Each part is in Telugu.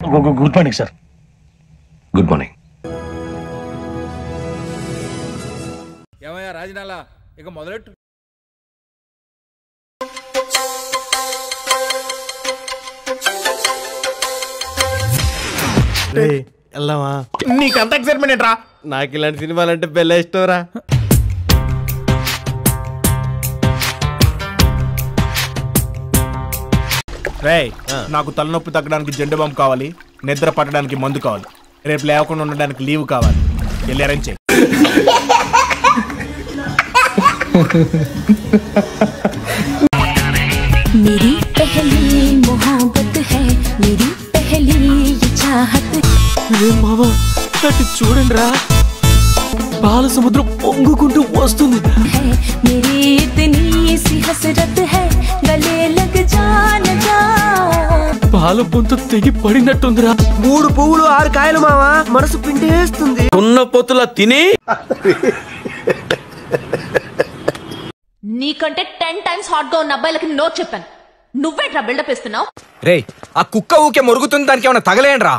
Good morning sir. Good morning. ఏమయ్యా రాజనాలా, ఇక మొదలెట్టు. వెళ్దామా? నీకంత ఎక్సైట్మెంట్ ఏంట్రా? నాకు ఇలాంటి సినిమాలంటే బెల్ల ఇష్టంరా. రేయ్, నాకు తలనొప్పి తగ్గడానికి జెండు బాంబు కావాలి, నిద్ర పట్టడానికి మందు కావాలి, రేపు లేకుండా ఉండడానికి లీవ్ కావాలి. వెళ్ళి అరేంజ్ చేయి. मेरी पहली मोहब्बत है, मेरी पहली ये चाहत మామా చూడండి రా, బాల సముద్రం పొంగుకుంటూ వస్తుంది. है, मेरी इतनी सी हसरत है, गले लग जा न जा. పాల పొంత తెగి పడినట్టుందిరా. 3 పువ్వులు 6 కాయలు మావా, మనసు పిండేస్తుంది. ఉన్న పొత్తుల తిని నీకంటే 10 టైమ్స్ హాట్ గా ఉన్న అబ్బాయిలకి నో చెప్పాను. నువ్వేట్రా బిల్డప్ ఇస్తున్నావు? రే, ఆ కుక్క ఊకే మొరుగుతుంది, దానికి ఏమైనా తగలేండ్రా?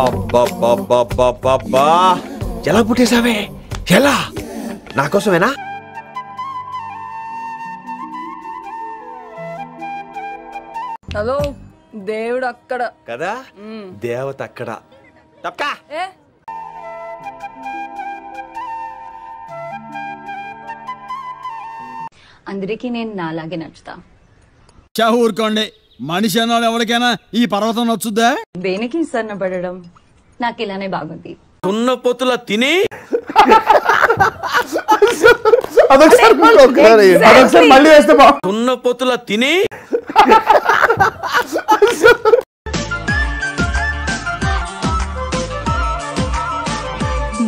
అబ్బబ్బబ్బబ్బబ్బబ్బా, ఎలా పుట్టేశావే? ఎలా? నా కోసమేనా? హలో, దేవుడు అక్కడ కదా, దేవత అక్కడ. తప్పకా అందరికీ నేను నాలాగే నచ్చుతా. ఊరుకోండి, మనిషి అన్నాడు ఎవరికైనా ఈ పర్వతం నచ్చుద్దా? దేనికి సన్నపడడం, నాకు ఇలానే బాగుంది. ఉన్న పొత్తుల తిని మళ్ళీ వేస్తే ఉన్న పొత్తుల తిని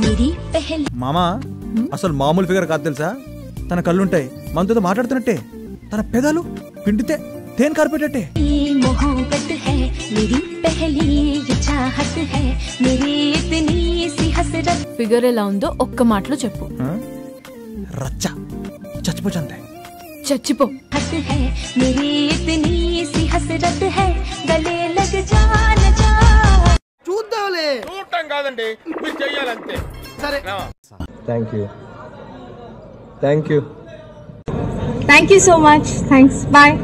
मेरी पहली మామా అసలు మామూలు ఫిగర్ కాదు తెలుసా. తన కళ్ళుంటాయి, మనతో మాట్లాడుతున్నట్టే, తన పెదాలు పిండితే తేనె కార్పెట్టే. मोहब्बत है, मेरी पहली ये चाहत है, मेरी इतनी सी हसरत. ఫిగర్ ఎలా ఉందో ఒక్క మాటలో చెప్పు. రచ్చ చచ్చిపోచంతే. చచ్చిపో. हस है, मेरी इतनी सी हसरत है, गले लग जा न जा. చూద్దాంలే. చూడటం కాదండి, మీరు చెయ్యాలంతే. సరే. Thank you. Thank you. Thank you so much. Thanks. Bye.